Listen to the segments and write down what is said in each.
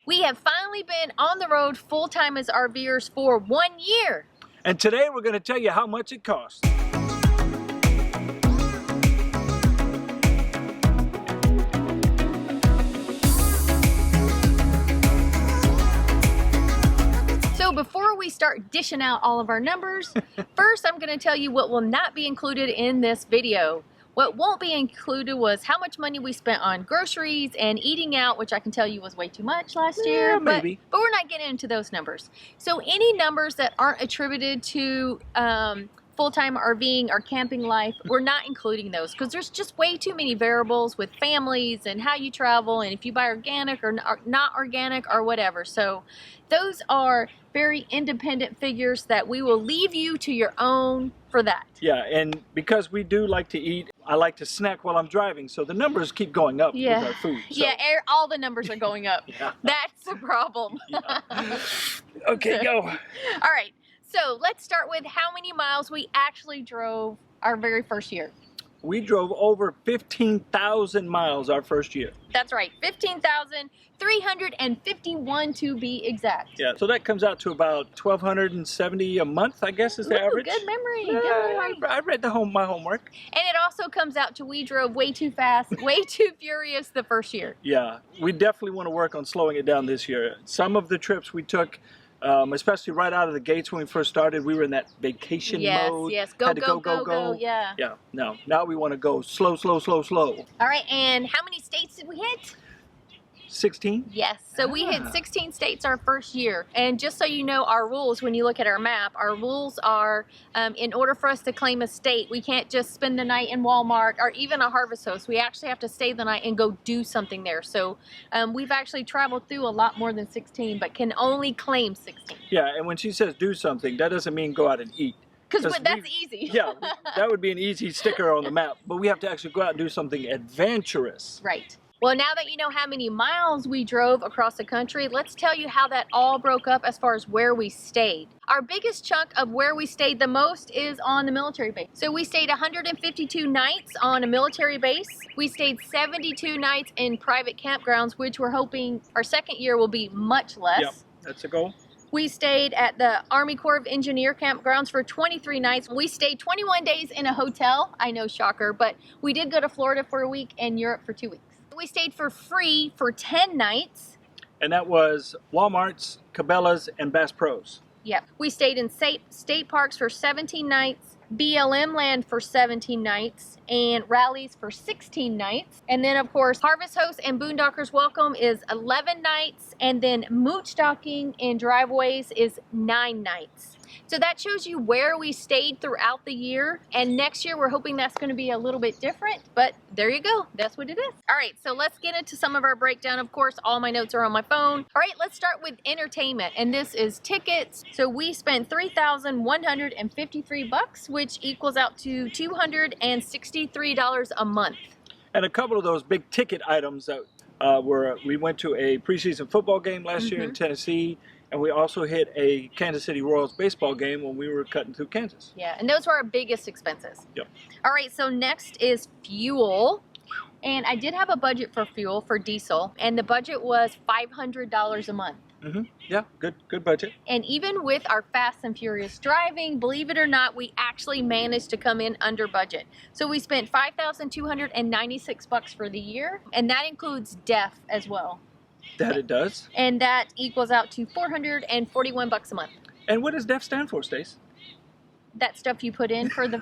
We have finally been on the road full-time as RVers for 1 year. And today we're going to tell you how much it costs. So before we start dishing out all of our numbers, first I'm going to tell you what will not be included in this video. What won't be included was how much money we spent on groceries and eating out, which I can tell you was way too much last year. Maybe. But we're not getting into those numbers. So any numbers that aren't attributed to full-time RVing or camping life, we're not including those because there's just way too many variables with families and how you travel and if you buy organic or not organic or whatever. So those are very independent figures that we will leave you to your own for that. Yeah, and because we do like to eat, I like to snack while I'm driving, so the numbers keep going up with our food. So. Yeah, all the numbers are going up. Yeah. That's the problem. Yeah. Okay, go. All right, so let's start with how many miles we actually drove our very first year. We drove over 15,000 miles our first year. That's right, 15,351 to be exact. Yeah, so that comes out to about 1,270 a month, I guess is the average. Good memory. Yeah, Good memory. I read my homework. And it also comes out to we drove way too fast, way too furious the first year. Yeah, we definitely want to work on slowing it down this year. Some of the trips we took, especially right out of the gates when we first started, we were in that vacation mode. Yes, Had to go. Yeah. Yeah, no, now we want to go slow. All right, and how many states did we hit? 16? Yes, so we hit 16 states our first year. And just so you know, our rules, when you look at our map, our rules are in order for us to claim a state, we can't just spend the night in Walmart or even a Harvest Host. We actually have to stay the night and go do something there. So we've actually traveled through a lot more than 16, but can only claim 16. Yeah, and when she says do something, that doesn't mean go out and eat. Because that's easy. Yeah, that would be an easy sticker on the map, but we have to actually go out and do something adventurous. Right. Well, now that you know how many miles we drove across the country, let's tell you how that all broke up as far as where we stayed. Our biggest chunk of where we stayed the most is on the military base. So we stayed 152 nights on a military base. We stayed 72 nights in private campgrounds, which we're hoping our second year will be much less. Yep, that's a goal. We stayed at the Army Corps of Engineer campgrounds for 23 nights. We stayed 21 days in a hotel. I know, shocker, but we did go to Florida for a week and Europe for 2 weeks. We stayed for free for 10 nights. And that was Walmart's, Cabela's, and Bass Pro's. Yep. We stayed in state parks for 17 nights, BLM land for 17 nights, and rallies for 16 nights. And then, of course, Harvest Host and Boondockers Welcome is 11 nights, and then Mooch Stocking and Driveways is 9 nights. So that shows you where we stayed throughout the year. And next year, we're hoping that's going to be a little bit different. But there you go. That's what it is. All right, so let's get into some of our breakdown. Of course, all my notes are on my phone. All right, let's start with entertainment. And this is tickets. So we spent $3,153, which equals out to $263 a month. And a couple of those big ticket items that we went to a preseason football game last year in Tennessee. And we also hit a Kansas City Royals baseball game when we were cutting through Kansas. Yeah, and those were our biggest expenses. Yep. All right, so next is fuel. And I did have a budget for fuel for diesel, and the budget was $500 a month. Yeah, good budget. And even with our fast and furious driving, believe it or not, we actually managed to come in under budget. So we spent $5,296 for the year, and that includes DEF as well. That it does. And that equals out to $441 a month. And what does DEF stand for, Stace? That stuff you put in for the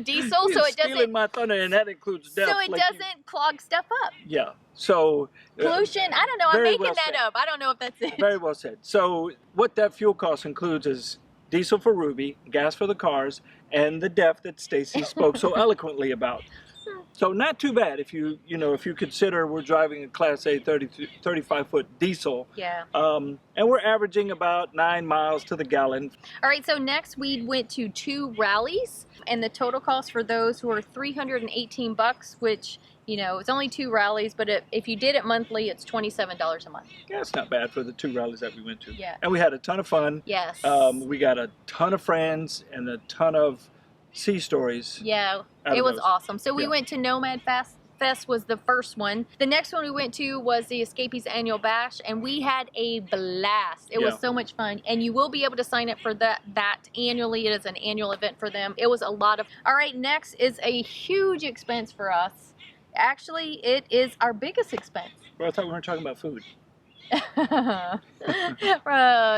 diesel, You're so it doesn't. stealing my thunder, and that includes DEF. So it doesn't clog stuff up. Yeah. So pollution. I don't know. I'm making that up. I don't know if that's it. Very well said. So what that fuel cost includes is diesel for Ruby, gas for the cars, and the DEF that Stacy spoke so eloquently about. So not too bad if you consider we're driving a Class A 35-foot diesel. Yeah. And we're averaging about 9 miles to the gallon. All right, so next we went to 2 rallies, and the total cost for those were $318, which, you know, it's only 2 rallies, but if you did it monthly, it's $27 a month. Yeah, it's not bad for the 2 rallies that we went to. Yeah. And we had a ton of fun. Yes. We got a ton of friends and a ton of sea stories. Yeah, it was awesome. So we went to Nomad Fest was the first one. The next one we went to was the Escapees Annual Bash, and we had a blast. It was so much fun, and you will be able to sign up for that annually. It is an annual event for them. It was a lot of. All right, next is a huge expense for us. Actually, it is our biggest expense. Well, I thought we were talking about food.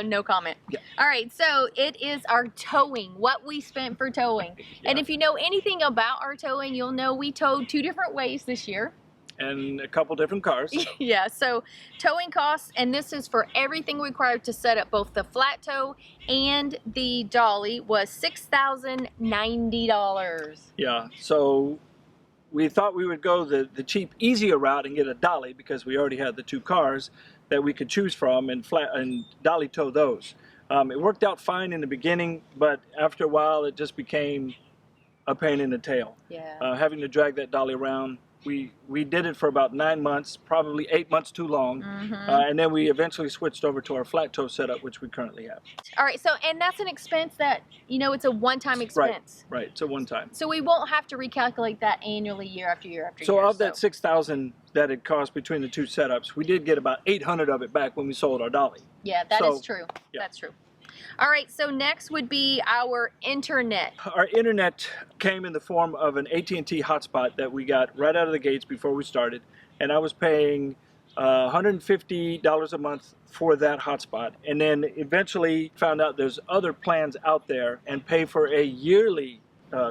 No comment. Yeah. All right, so it is our towing, what we spent for towing. Yeah. And if you know anything about our towing, you'll know we towed 2 different ways this year. And a couple different cars. Yeah, so towing costs, and this is for everything required to set up both the flat tow and the dolly, was $6,090. Yeah, so we thought we would go the cheap, easier route and get a dolly because we already had the 2 cars that we could choose from and dolly tow those. It worked out fine in the beginning, but after a while it just became a pain in the tail. Yeah. Having to drag that dolly around. We did it for about 9 months, probably 8 months too long, and then we eventually switched over to our flat tow setup, which we currently have. All right, so and that's an expense that, you know, it's a one-time expense. Right, it's a one-time. So we won't have to recalculate that annually, year after year after year. So of that $6,000 that it cost between the 2 setups, we did get about $800 of it back when we sold our dolly. Yeah, that is true. Yeah. That's true. All right, so next would be our internet. Our internet came in the form of an AT&T hotspot that we got right out of the gates before we started, and I was paying $150 a month for that hotspot, and then eventually found out there's other plans out there and pay for a yearly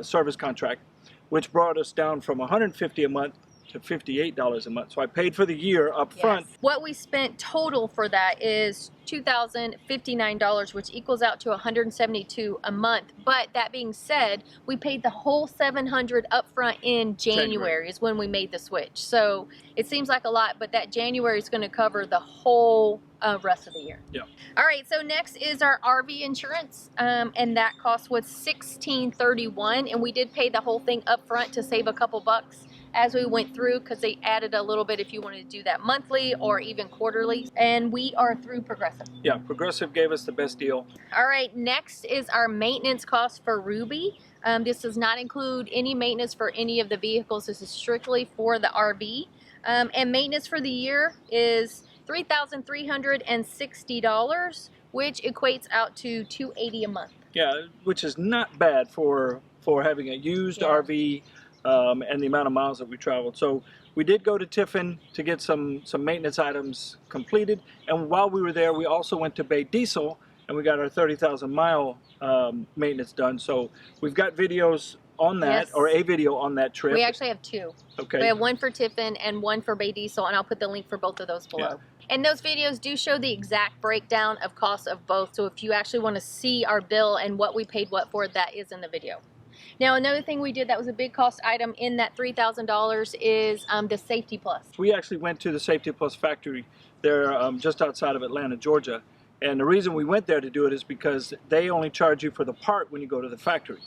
service contract, which brought us down from $150 a month to $58 a month. So I paid for the year up front. Yes. What we spent total for that is $2,059, which equals out to $172 a month. But that being said, we paid the whole $700 up front in January is when we made the switch. So it seems like a lot, but that January is going to cover the whole rest of the year. Yeah. All right, so next is our RV insurance, and that cost was $1,631, and we did pay the whole thing up front to save a couple bucks as we went through, because they added a little bit if you wanted to do that monthly or even quarterly. And we are through Progressive. Yeah, Progressive gave us the best deal. All right, next is our maintenance cost for Ruby. This does not include any maintenance for any of the vehicles. This is strictly for the RV. And maintenance for the year is $3,360, which equates out to $280 a month. Yeah, which is not bad for having a used RV. And the amount of miles that we traveled. So we did go to Tiffin to get some maintenance items completed, and while we were there we also went to BLM Diesel and we got our 30,000 mile maintenance done. So we've got videos on that, or a video on that trip. We actually have 2. Okay. We have one for Tiffin and one for BLM Diesel, and I'll put the link for both of those below. Yeah. And those videos do show the exact breakdown of costs of both. So if you actually want to see our bill and what we paid what for, that is in the video. Now, another thing we did that was a big cost item in that $3,000 is the Safety Plus. We actually went to the Safety Plus factory there just outside of Atlanta, Georgia. And the reason we went there to do it is because they only charge you for the part when you go to the factory.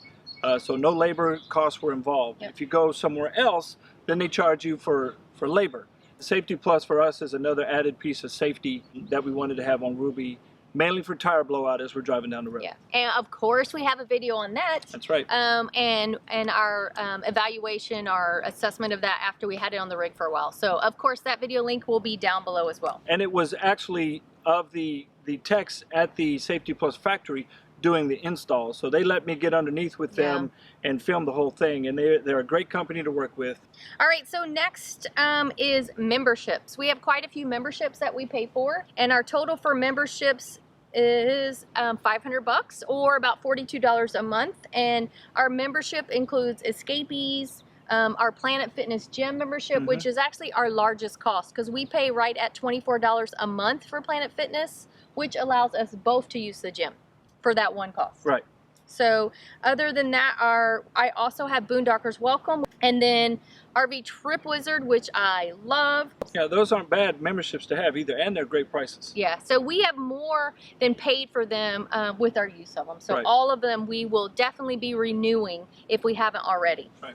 So no labor costs were involved. Yep. If you go somewhere else, then they charge you for labor. Safety Plus for us is another added piece of safety that we wanted to have on Ruby, mainly for tire blowout as we're driving down the road. Yeah, and of course we have a video on that. That's right. And our evaluation, our assessment of that after we had it on the rig for a while. So of course that video link will be down below as well. And it was actually of the techs at the Safety Plus factory doing the install. So they let me get underneath with them and film the whole thing. And they're a great company to work with. All right, so next is memberships. We have quite a few memberships that we pay for. And our total for memberships is $500 or about $42 a month. And our membership includes Escapees, our Planet Fitness gym membership, which is actually our largest cost because we pay right at $24 a month for Planet Fitness, which allows us both to use the gym for that one cost. Right. So other than that, I also have Boondockers Welcome, and then RV Trip Wizard, which I love. Yeah, those aren't bad memberships to have either, and they're great prices. Yeah, so we have more than paid for them with our use of them. So all of them we will definitely be renewing if we haven't already. Right.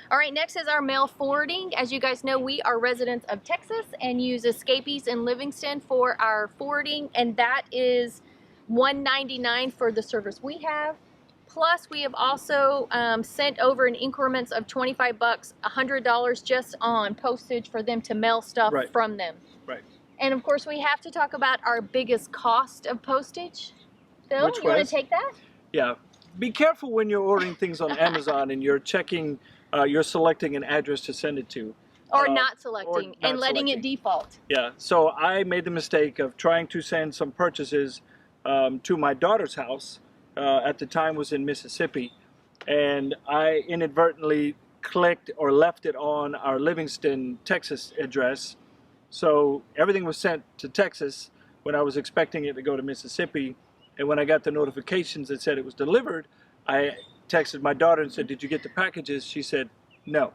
All right, next is our mail forwarding. As you guys know, we are residents of Texas and use Escapees in Livingston for our forwarding, and that is $199 for the service we have, plus we have also sent over in increments of $25, $100 just on postage for them to mail stuff Right. from them. Right. And of course, we have to talk about our biggest cost of postage. Phil, Which you want was? to take that? Yeah. Be careful when you're ordering things on Amazon and you're checking, you're selecting an address to send it to. Or not selecting and letting it default. Yeah. So I made the mistake of trying to send some purchases to my daughter's house. At the time was in Mississippi, and I inadvertently clicked or left it on our Livingston, Texas address. So everything was sent to Texas when I was expecting it to go to Mississippi. And when I got the notifications that said it was delivered, I texted my daughter and said, "Did you get the packages?" She said, "No."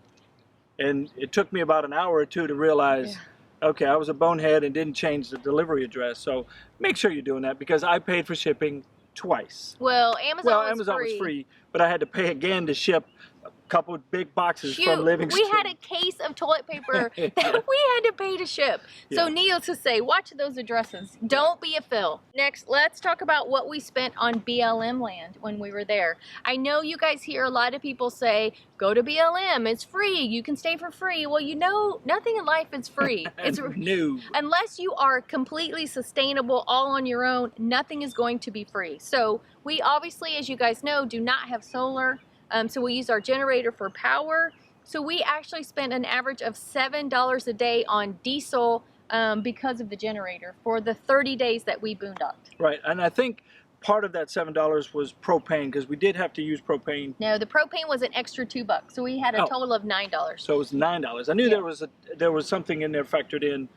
And it took me about an hour or two to realize, okay, I was a bonehead and didn't change the delivery address. So make sure you're doing that, because I paid for shipping twice. Well, Amazon was free, but I had to pay again to ship a couple of big boxes from Livingston. We had a case of toilet paper that we had to pay to ship. So needless to say, watch those addresses. Don't be a Phil. Next, let's talk about what we spent on BLM land when we were there. I know you guys hear a lot of people say, go to BLM, it's free, you can stay for free. Well, you know, nothing in life is free. It's No. Unless you are completely sustainable all on your own, nothing is going to be free. So we obviously, as you guys know, do not have solar. So we use our generator for power. So we actually spent an average of $7 a day on diesel because of the generator for the 30 days that we boondocked. Right, and I think part of that $7 was propane, because we did have to use propane. No, the propane was an extra $2, so we had a total of $9. So it was $9. I knew there was something in there factored in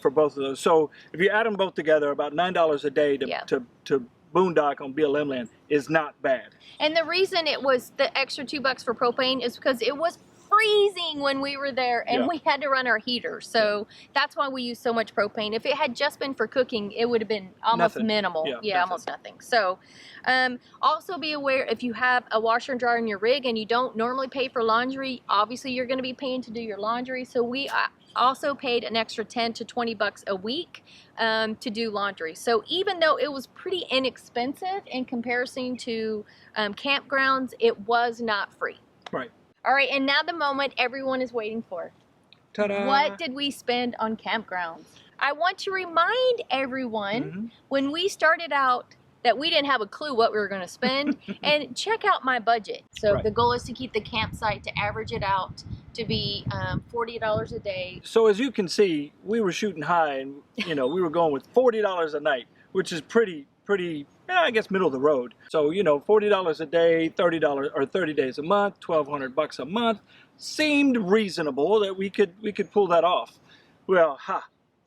for both of those. So if you add them both together, about $9 a day to boondock on BLM land is not bad. And the reason it was the extra $2 for propane is because it was freezing when we were there, and we had to run our heater. So that's why we use so much propane. If it had just been for cooking, it would have been almost minimal. Yeah, almost nothing. So also be aware, if you have a washer and dryer in your rig and you don't normally pay for laundry, obviously you're going to be paying to do your laundry. So we also paid an extra $10 to $20 a week to do laundry. So even though it was pretty inexpensive in comparison to campgrounds, it was not free. Right. All right, and now the moment everyone is waiting for. Ta-da! What did we spend on campgrounds? I want to remind everyone, when we started out, that we didn't have a clue what we were going to spend. And check out my budget. So the goal is to keep the campsite, to average it out to be $40 a day. So as you can see, we were shooting high, and we were going with $40 a night, which is pretty, I guess, middle of the road. So $40 a day, $30 or 30 days a month, $1,200 a month seemed reasonable that we could pull that off. Well,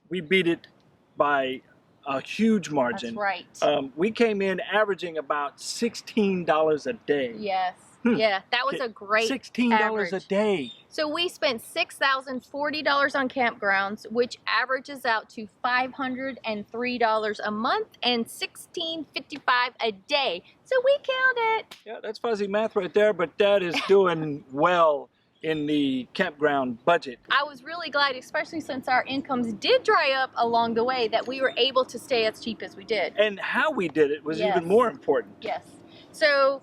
we beat it by a huge margin. That's right. We came in averaging about $16 a day. Yes. Yeah, that was a great $16 a day. So we spent $6,040 on campgrounds, which averages out to $503 a month and $1,655 a day. So we killed it. Yeah, that's fuzzy math right there, but that is doing well in the campground budget. I was really glad, especially since our incomes did dry up along the way, that we were able to stay as cheap as we did. And how we did it was even more important. Yes. So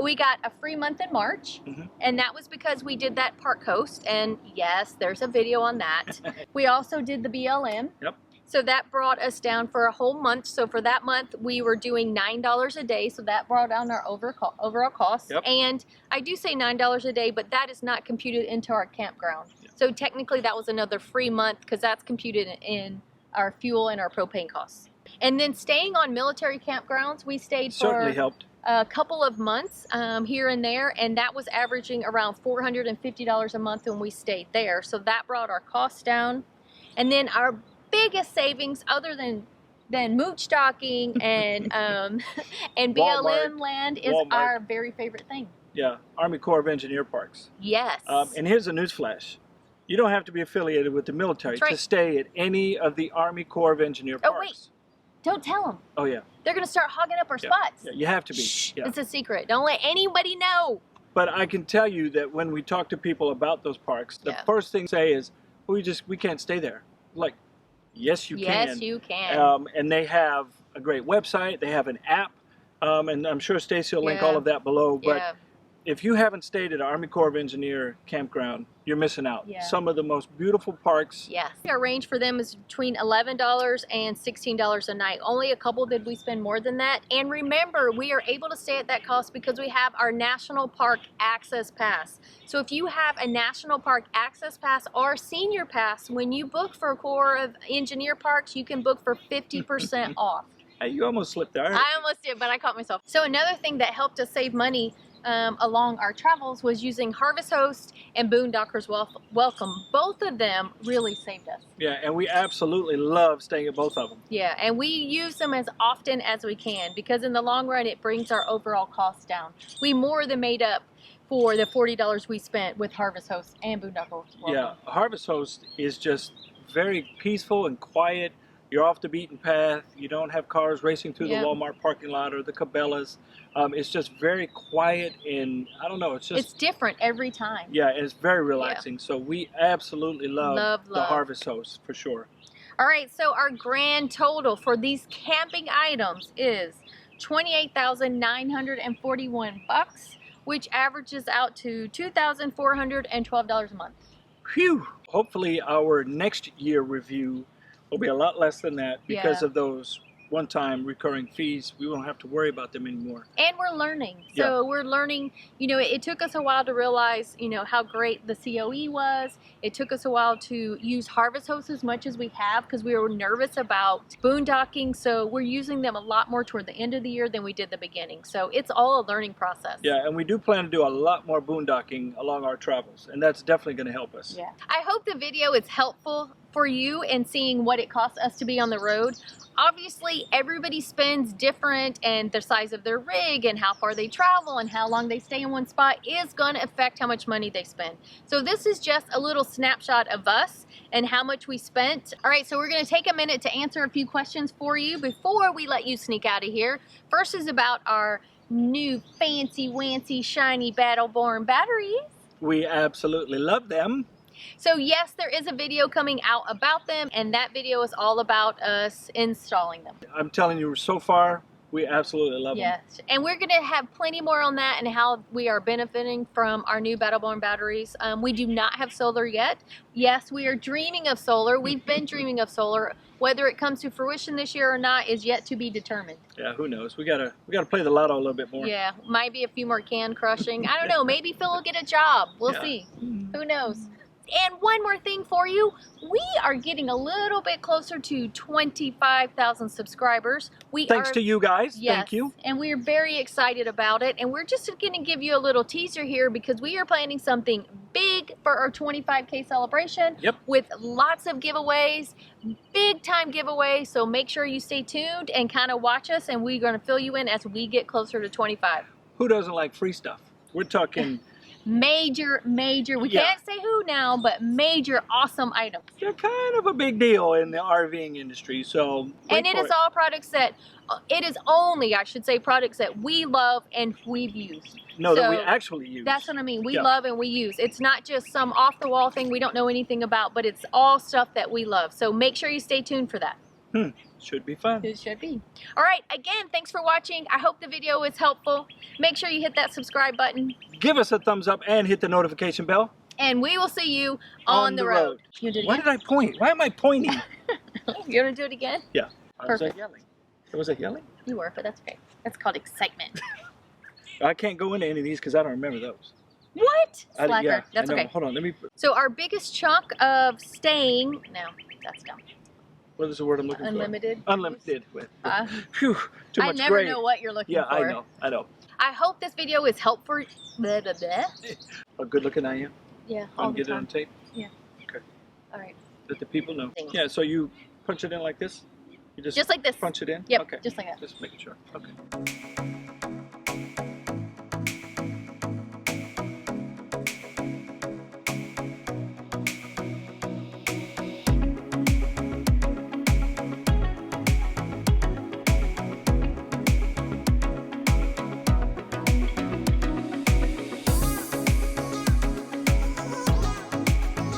we got a free month in March, and that was because we did that Park Coast, and yes, there's a video on that. We also did the BLM. Yep. So that brought us down for a whole month. So for that month, we were doing $9 a day. So that brought down our overall costs. Yep. And I do say $9 a day, but that is not computed into our campground. Yep. So technically that was another free month, because that's computed in our fuel and our propane costs. And then staying on military campgrounds, we stayed certainly helped a couple of months here and there, and that was averaging around $450 a month when we stayed there. So that brought our costs down. And then our biggest savings, other than mooch stocking and and BLM land, is our very favorite thing. Yeah, Army Corps of Engineer Parks. Yes. And here's a newsflash. You don't have to be affiliated with the military to stay at any of the Army Corps of Engineer Parks. Oh, wait. Don't tell them. Oh, yeah. They're going to start hogging up our spots. Yeah, you have to be. Shh, it's a secret. Don't let anybody know. But I can tell you that when we talk to people about those parks, the first thing they say is, we can't stay there. Like, yes, you can. Yes, you can. And they have a great website. They have an app. And I'm sure Stacy will link all of that below. But Yeah. if you haven't stayed at an Army Corps of Engineer campground, you're missing out. Yeah. Some of the most beautiful parks. Yes. Our range for them is between $11 and $16 a night. Only a couple did we spend more than that. And remember, we are able to stay at that cost because we have our National Park Access Pass. So if you have a National Park Access Pass or Senior Pass, when you book for Corps of Engineer Parks, you can book for 50% off. Hey, you almost slipped there. I almost did, but I caught myself. So another thing that helped us save money along our travels was using Harvest Host and Boondockers Welcome. Both of them really saved us. Yeah, and we absolutely love staying at both of them. Yeah, and we use them as often as we can because in the long run it brings our overall costs down. We more than made up for the $40 we spent with Harvest Host and Boondockers Welcome. Yeah, Harvest Host is just very peaceful and quiet. You're off the beaten path. You don't have cars racing through the Walmart parking lot or the Cabela's. It's just very quiet and I don't know. It's different every time. Yeah, it's very relaxing. So we absolutely love the Harvest Host for sure. All right, so our grand total for these camping items is $28,941, which averages out to $2,412 a month. Phew! Hopefully our next year review will be a lot less than that because of those one-time recurring fees. We won't have to worry about them anymore. And we're learning. So we're learning, you know, it took us a while to realize, you know, how great the COE was. It took us a while to use Harvest Host as much as we have because we were nervous about boondocking. So we're using them a lot more toward the end of the year than we did the beginning. So it's all a learning process. Yeah, and we do plan to do a lot more boondocking along our travels, and that's definitely going to help us. Yeah. I hope the video is helpful for you in seeing what it costs us to be on the road. Obviously, everybody spends different, and the size of their rig and how far they travel and how long they stay in one spot is going to affect how much money they spend. So this is just a little snapshot of us and how much we spent. All right, so we're going to take a minute to answer a few questions for you before we let you sneak out of here. First is about our new fancy wancy shiny Battle-Born batteries. We absolutely love them. So yes, there is a video coming out about them, and that video is all about us installing them. I'm telling you, so far, we absolutely love them. Yes, and we're going to have plenty more on that and how we are benefiting from our new Battle-Born batteries. We do not have solar yet. Yes, we are dreaming of solar. We've been dreaming of solar. Whether it comes to fruition this year or not is yet to be determined. Yeah, who knows? We gotta play the lotto a little bit more. Yeah, might be a few more can crushing. I don't know. Maybe Phil will get a job. We'll see. Who knows? And one more thing for you, we are getting a little bit closer to 25,000 subscribers. Thanks to you guys. Yes, thank you. And we're very excited about it. And we're just going to give you a little teaser here because we are planning something big for our 25K celebration with lots of giveaways, big time giveaways. So make sure you stay tuned and kind of watch us, and we're going to fill you in as we get closer to 25. Who doesn't like free stuff? We're talking major, we can't say who now, but major awesome items. They're kind of a big deal in the RVing industry, so and it is all products that it is only, I should say, products that we love and we've used. No, that we actually use. That's what I mean. We love and we use. It's not just some off the wall thing we don't know anything about, but it's all stuff that we love. So make sure you stay tuned for that. Should be fun. It should be. All right, again, thanks for watching. I hope the video was helpful. Make sure you hit that subscribe button. Give us a thumbs up and hit the notification bell. And we will see you on the road. You do it Why again? did I point? Why am I pointing? You want to do it again? Yeah. Perfect. Was I yelling? Was I yelling? You were, but that's okay. That's called excitement. I can't go into any of these because I don't remember those. What? Slacker. That's I know. okay. Hold on, let me. So our biggest chunk of staying, no, that's dumb. What is the word I'm looking Unlimited. for? Unlimited. Unlimited. Phew, too much I never gray. know what you're looking for. Yeah, I know. I hope this video is helpful. Blah, blah, blah. How good looking I am? Yeah, all I'll the get it time. on tape? Yeah. Okay. All right. Let the people know. Thanks. Yeah, so you punch it in like this? You Just like this. punch it in? Yep, Okay. just like that. Just making sure. Okay.